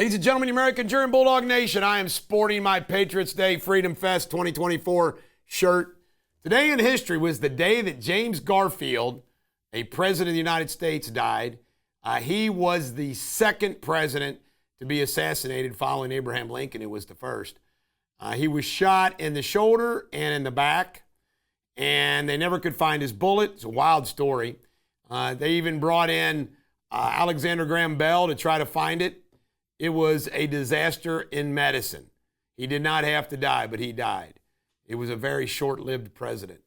Ladies and gentlemen, American German Bulldog Nation, I am sporting my Patriots Day Freedom Fest 2024 shirt. Today in history was the day that James Garfield, a president of the United States, died. He was the second president to be assassinated following Abraham Lincoln, who was the first. He was shot in the shoulder and in the back, and they never could find his bullet. It's a wild story. They even brought in Alexander Graham Bell to try to find it. It was a disaster in medicine. He did not have to die, but he died. It was a very short-lived president.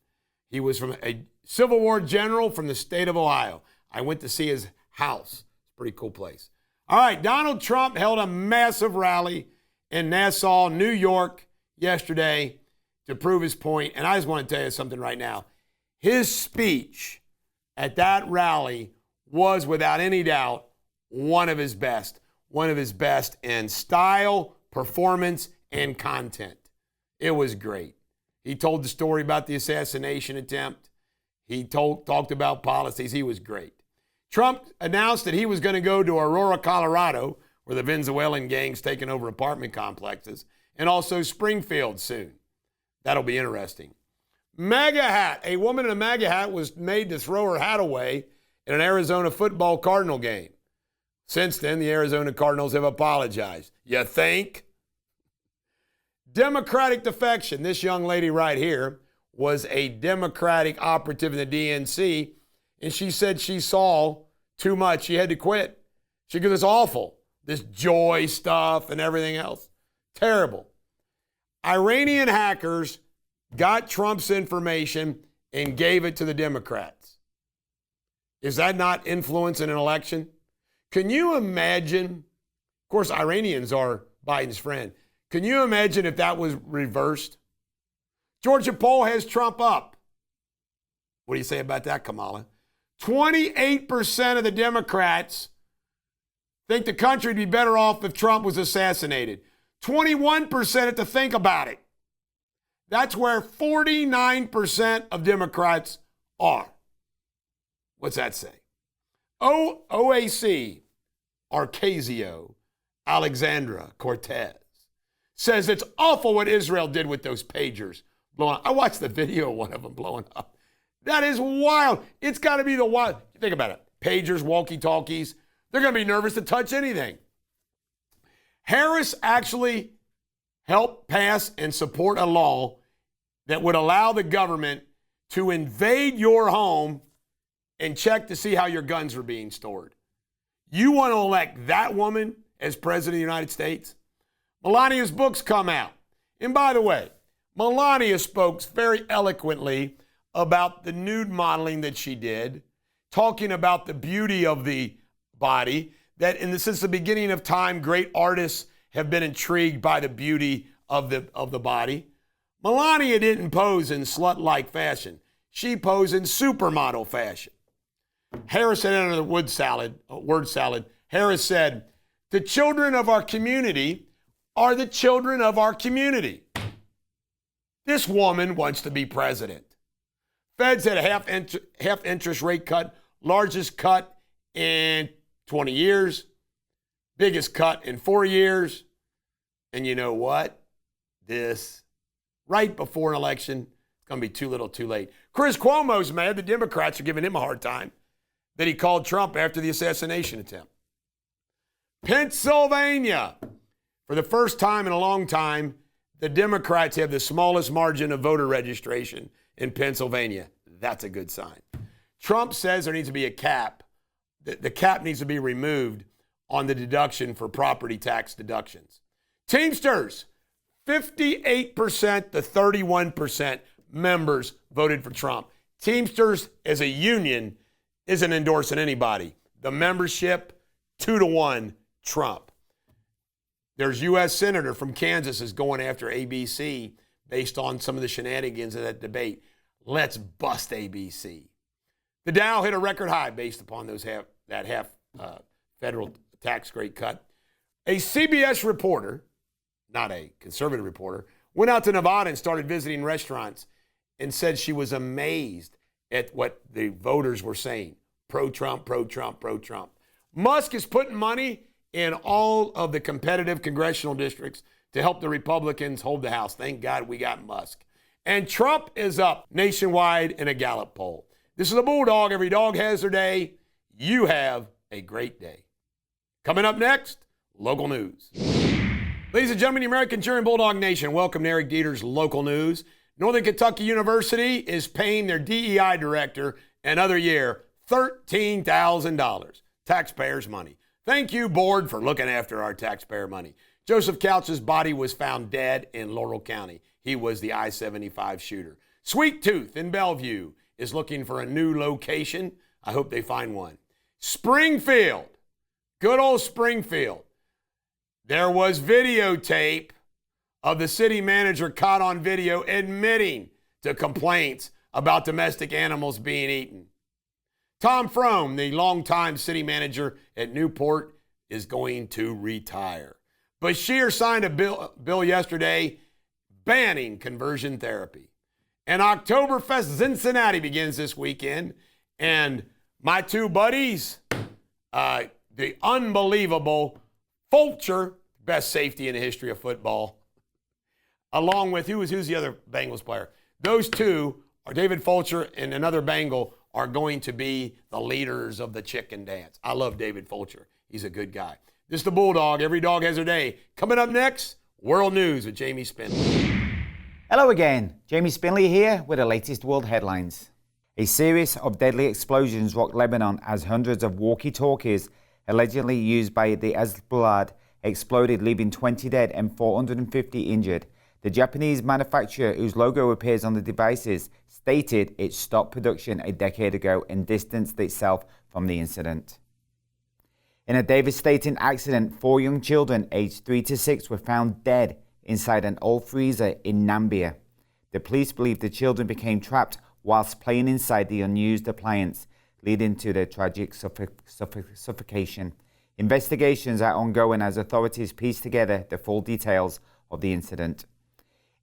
He was from a Civil War general from the state of Ohio. I went to see his house. It's a pretty cool place. All right, Donald Trump held a massive rally in Nassau, New York yesterday to prove his point. And I just want to tell you something right now. His speech at that rally was, without any doubt, one of his best in style, performance, and content. It was great. He told the story about the assassination attempt. He talked about policies. He was great. Trump announced that he was going to go to Aurora, Colorado, where the Venezuelan gang's taking over apartment complexes, and also Springfield soon. That'll be interesting. MAGA hat. A woman in a MAGA hat was made to throw her hat away in an Arizona football Cardinal game. Since then, the Arizona Cardinals have apologized. You think? Democratic defection. This young lady right here was a Democratic operative in the DNC, and she said she saw too much. She had to quit. She goes, it's awful. This joy stuff and everything else. Terrible. Iranian hackers got Trump's information and gave it to the Democrats. Is that not influencing an election? Can you imagine? Of course, Iranians are Biden's friend. Can you imagine if that was reversed? Georgia poll has Trump up. What do you say about that, Kamala? 28% of the Democrats think the country would be better off if Trump was assassinated. 21% have to think about it. That's where 49% of Democrats are. What's that say? OAC, Arcasio Alexandra Cortez, says it's awful what Israel did with those pagers blowing up. I watched the video of one of them blowing up. That is wild. It's got to be the wild. Think about it. Pagers, walkie-talkies, they're going to be nervous to touch anything. Harris actually helped pass and support a law that would allow the government to invade your home and check to see how your guns are being stored. You want to elect that woman as president of the United States? Melania's books come out. And by the way, Melania spoke very eloquently about the nude modeling that she did, talking about the beauty of the body, that since the beginning of time, great artists have been intrigued by the beauty of the body. Melania didn't pose in slut-like fashion. She posed in supermodel fashion. Harris said under the word salad, Harris said, the children of our community are the children of our community. This woman wants to be president. Feds had a half interest rate cut, largest cut in 20 years, biggest cut in 4 years. And you know what? This, right before an election, it's going to be too little too late. Chris Cuomo's mad. The Democrats are giving him a hard time that he called Trump after the assassination attempt. Pennsylvania. For the first time in a long time, the Democrats have the smallest margin of voter registration in Pennsylvania. That's a good sign. Trump says there needs to be a cap. The cap needs to be removed on the deduction for property tax deductions. Teamsters, 58% to 31% members voted for Trump. Teamsters as a union isn't endorsing anybody. The membership, 2-1, Trump. There's U.S. Senator from Kansas is going after ABC based on some of the shenanigans of that debate. Let's bust ABC. The Dow hit a record high based upon that half federal tax rate cut. A CBS reporter, not a conservative reporter, went out to Nevada and started visiting restaurants and said she was amazed at what the voters were saying. Pro-Trump, pro-Trump, pro-Trump. Musk is putting money in all of the competitive congressional districts to help the Republicans hold the House. Thank God we got Musk. And Trump is up nationwide in a Gallup poll. This is a Bulldog. Every dog has their day. You have a great day. Coming up next, local news. Ladies and gentlemen, the American Cheering Bulldog Nation, welcome to Eric Deters Local News. Northern Kentucky University is paying their DEI director another year $13,000. Taxpayers' money. Thank you, board, for looking after our taxpayer money. Joseph Couch's body was found dead in Laurel County. He was the I-75 shooter. Sweet Tooth in Bellevue is looking for a new location. I hope they find one. Springfield, good old Springfield. There was videotape of the city manager caught on video admitting to complaints about domestic animals being eaten. Tom Frome, the longtime city manager at Newport, is going to retire. Bashir signed a bill yesterday banning conversion therapy. And Oktoberfest Cincinnati begins this weekend. And my two buddies, the unbelievable Fulcher, best safety in the history of football, along with, who's the other Bengals player? Those two, are David Fulcher and another Bengal, are going to be the leaders of the chicken dance. I love David Fulcher. He's a good guy. This is the Bulldog. Every dog has their day. Coming up next, World News with Jamie Spindler. Hello again. Jamie Spindler here with the latest world headlines. A series of deadly explosions rocked Lebanon as hundreds of walkie-talkies allegedly used by the Hezbollah exploded, leaving 20 dead and 450 injured. The Japanese manufacturer, whose logo appears on the devices, stated it stopped production a decade ago and distanced itself from the incident. In a devastating accident, 4 young children aged 3 to 6 were found dead inside an old freezer in Nambia. The police believe the children became trapped whilst playing inside the unused appliance, leading to their tragic suffocation. Investigations are ongoing as authorities piece together the full details of the incident.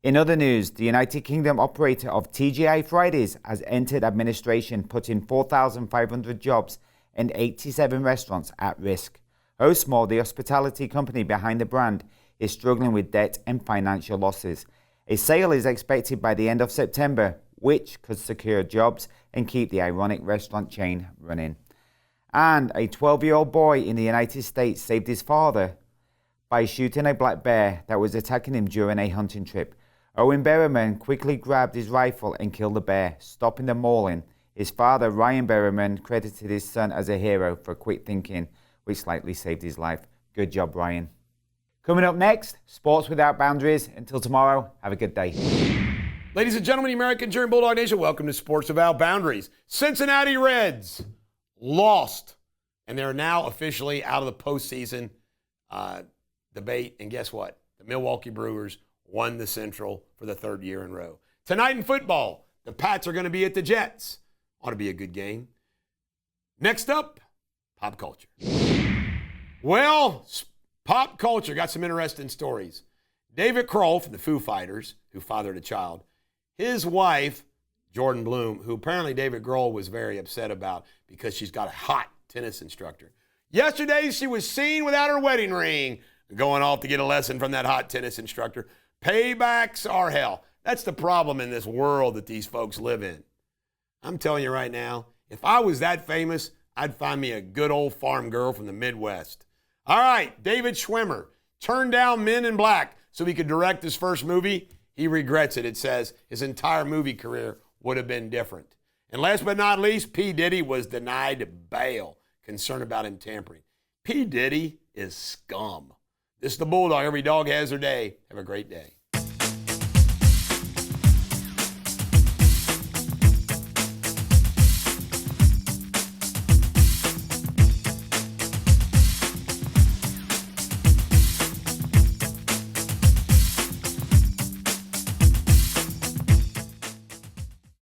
In other news, the United Kingdom operator of TGI Fridays has entered administration, putting 4,500 jobs and 87 restaurants at risk. Hostmore, the hospitality company behind the brand, is struggling with debt and financial losses. A sale is expected by the end of September, which could secure jobs and keep the ironic restaurant chain running. And a 12-year-old boy in the United States saved his father by shooting a black bear that was attacking him during a hunting trip. Owen Berriman quickly grabbed his rifle and killed the bear, stopping the mauling. His father, Ryan Berriman, credited his son as a hero for quick thinking, which slightly saved his life. Good job, Ryan. Coming up next, Sports Without Boundaries. Until tomorrow, have a good day. Ladies and gentlemen, the American Cheering Bulldog Nation, welcome to Sports Without Boundaries. Cincinnati Reds lost, and they're now officially out of the postseason debate. And guess what? The Milwaukee Brewers won the Central for the 3rd year in a row. Tonight in football, the Pats are going to be at the Jets. Ought to be a good game. Next up, pop culture. Well, pop culture got some interesting stories. David Kroll from the Foo Fighters, who fathered a child, his wife, Jordan Bloom, who apparently David Grohl was very upset about because she's got a hot tennis instructor. Yesterday, she was seen without her wedding ring, going off to get a lesson from that hot tennis instructor. Paybacks are hell. That's the problem in this world that these folks live in. I'm telling you right now, if I was that famous, I'd find me a good old farm girl from the Midwest. All right, David Schwimmer turned down Men in Black so he could direct his first movie. He regrets it. It says his entire movie career would have been different. And last but not least, P. Diddy was denied bail, concerned about him tampering. P. Diddy is scum. This is the Bulldog. Every dog has their day. Have a great day.